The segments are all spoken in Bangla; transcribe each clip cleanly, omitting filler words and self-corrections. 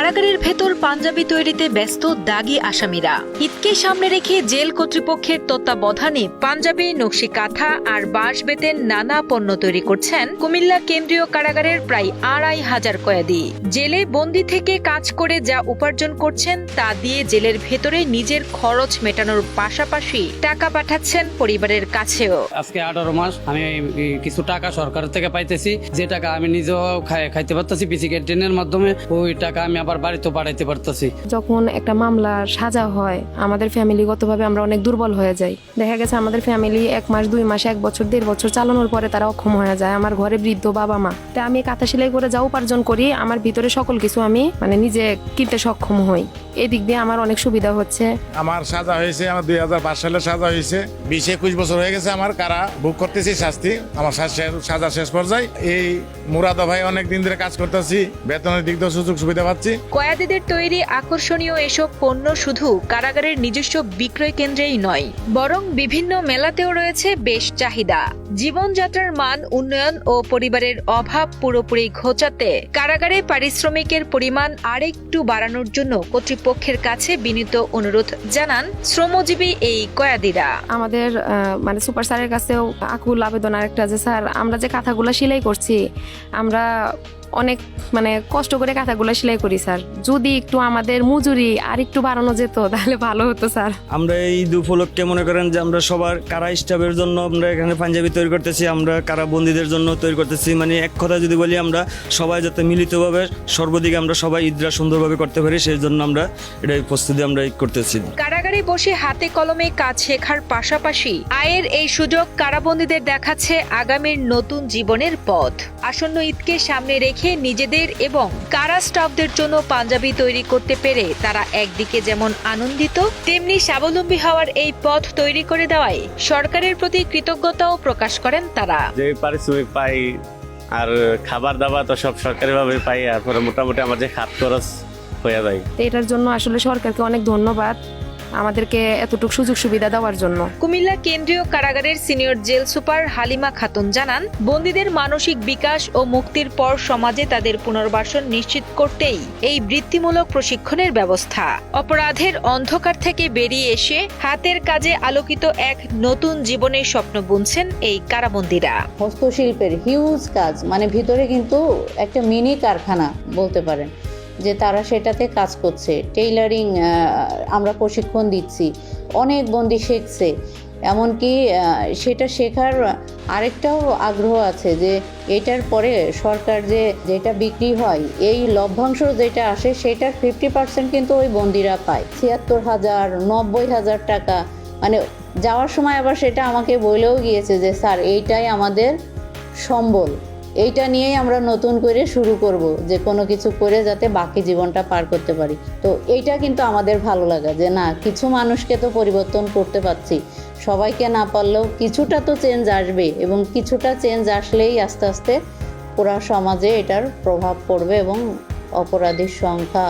কারাগারের ভেতর পাঞ্জাবি তৈরিতে ব্যস্ত দাগী আসামিরা। ঈদকে সামনে রেখে জেল কর্তৃপক্ষের তত্ত্বাবধানে পাঞ্জাবি, নকশি কাঁথা আর বাঁশ বেতের নানা পণ্য তৈরি করছেন কুমিল্লা কেন্দ্রীয় কারাগারের প্রায় ২৫০০ কয়েদি। জেলে বন্দি থেকে কাজ করে যা উপার্জন করছেন তা দিয়ে জেলের ভেতরে নিজের খরচ মেটানোর পাশাপাশি টাকা পাঠাচ্ছেন পরিবারের কাছেও। আজকে 18 মাস আমি কিছু টাকা সরকার থেকে পাইতেছি, যে টাকা আমি নিজেও খাইতে পারতেছি পিসি ক্যান্টিনের মাধ্যমে, ওই টাকা আমি আবার বাড়িতে পাঠাইতে পারতেছি। যখন একটা মামলার সাজা হয় আমাদের ফ্যামিলিগতভাবে আমরা অনেক দুর্বল হয়ে যাই। দেখা গেছে আমাদের ফ্যামিলি 1 মাস 2 মাস 1 বছর 1.5 বছর চালানোর পরে তারা অক্ষম হয়ে যায়। আমার ঘরে বৃদ্ধ বাবা মা, তা আমি কাঁথা সেলাই করে যা উপার্জন করি আমার ভিতরে সকল কিছু আমি নিজে কিনতে সক্ষম হই। এই দিক দিয়ে আমার অনেক সুবিধা হচ্ছে। আমার সাজা হয়েছে, আমার 2005 সালে সাজা হয়েছে, 20-21 বছর হয়ে গেছে আমার কারা বুক করতেছি শাস্তি। আমার সাজা শেষ পর্যায়ে এই মুরাদা ভাই অনেক দিন ধরে কাজ করতেছি, বেতনের দিক দিয়ে সুযোগ সুবিধা পাচ্ছি। কয়েদিদের তৈরি আকর্ষণীয় এসব পণ্য শুধু কারাগারের নিজস্ব বিক্রয় কেন্দ্রেই নয়, বরং বিভিন্ন মেলাতেও রয়েছে বেশ চাহিদা। জীবনযাত্রার মান উন্নয়ন ও পরিবারের অভাব পুরোপুরি ঘোচাতে কারাগারে পারিশ্রমিকের পরিমাণ আরেকটু বাড়ানোর জন্য কর্তৃপক্ষের কাছে বিনীত অনুরোধ জানান শ্রমজীবী এই কয়েদিরা। আমাদের সুপার স্যারের কাছেও আকুল আবেদন আরেকটা যে স্যার, আমরা যে কাঁথাগুলো সেলাই করছি আমরা অনেক কষ্ট করে কাঁথাগুলো সেলাই করি স্যার, যদি একটু আমাদের মজুরি আর একটু বাড়ানো যেত তাহলে ভালো হতো স্যার। আমরা এই উপলক্ষে মনে করেন যে আমরা সবার কারা স্টাফের জন্য আমরা এখানে পাঞ্জাবি তৈরি করতেছি, আমরা কারা বন্দীদের জন্য তৈরি করতেছি। এক কথা যদি বলি, আমরা সবাই যাতে মিলিতভাবে সর্বদিকে আমরা সবাই ঈদরা সুন্দরভাবে করতে পারি, সেই জন্য আমরা এটাই প্রস্তুতি আমরা করতেছি। কারাগারে বসে হাতে কলমে কাজ শেখার পাশাপাশি আয়ের এই সুযোগ কারাবন্দীদের দেখাচ্ছে আগামীর নতুন জীবনের পথ। আসন্ন ঈদকে সামনে রেখে নিজেদের এবং কারা স্টাফদের জন্য পাঞ্জাবি তৈরি করতে পেরে তারা একদিকে যেমন আনন্দিত, তেমনি স্বাবলম্বী হওয়ার এই পথ তৈরি করে দেওয়ায় সরকারের প্রতি কৃতজ্ঞতাও প্রকাশ করেন তারা। যে পারিশ্রমিক পাই আর খাবার দাবার তো সব সরকারি ভাবে পাই, আর পরে মোটামুটি আমার যে হাত খরচ হয়ে যায়। এটার জন্য আসলে সরকারকে অনেক ধন্যবাদ আমাদেরকে এতটুকু সুযোগ সুবিধা দেওয়ার জন্য। কুমিল্লা কেন্দ্রীয় কারাগারের senior jail super Halima Khatun জানান, বন্দীদের মানসিক বিকাশ ও মুক্তির পর সমাজে তাদের পুনর্বাসন নিশ্চিত করতেই এই বৃত্তিমূলক প্রশিক্ষণের ব্যবস্থা। অপরাধের অন্ধকার থেকে বেরিয়ে এসে হাতের কাজে আলোকিত এক নতুন জীবনের স্বপ্ন বুনছেন এই কারাবন্দীরা। হস্তশিল্পের হিউজ কাজ, ভিতরে কিন্তু একটা মিনি কারখানা বলতে পারেন যে তারা সেটাতে কাজ করছে। টেইলারিং আমরা প্রশিক্ষণ দিচ্ছি, অনেক বন্দী শিখছে। এমনকি সেটা শেখার আরেকটাও আগ্রহ আছে যে এটার পরে সরকার যেটা বিক্রি হয়, এই লভ্যাংশ যেটা আসে সেটার 50% কিন্তু ওই বন্দীরা পায়। ৭৬,০০০, ৯০,০০০ টাকা। যাওয়ার সময় আবার সেটা আমাকে বলেও গিয়েছে যে স্যার এইটাই আমাদের সম্বল, এইটা নিয়েই আমরা নতুন করে শুরু করব, যে কোনো কিছু করে যাতে বাকি জীবনটা পার করতে পারি। তো এইটা কিন্তু আমাদের ভালো লাগা যে না, কিছু মানুষকে তো পরিবর্তন করতে পারছি, সবাইকে না পারলেও কিছুটা তো চেঞ্জ আসবে, এবং কিছুটা চেঞ্জ আসলেই আস্তে আস্তে পুরো সমাজে এটার প্রভাব পড়বে এবং অপরাধীর সংখ্যা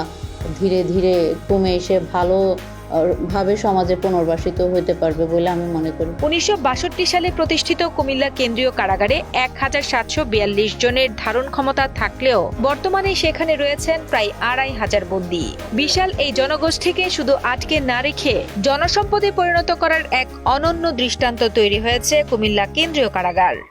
ধীরে ধীরে কমে এসে ভালোভাবে সমাজে পুনর্বাসিত হতে পারবে বলে আমি মনে করি। 1962 সালে প্রতিষ্ঠিত কুমিল্লা কেন্দ্রীয় কারাগারে 1742 জনের ধারণ ক্ষমতা থাকলেও বর্তমানে সেখানে রয়েছেন প্রায় 2500 বন্দী। বিশাল এই জনগোষ্ঠীকে শুধু আটকে না রেখে জনসম্পদে পরিণত করার এক অনন্য দৃষ্টান্ত তৈরি হয়েছে কুমিল্লা কেন্দ্রীয় কারাগার।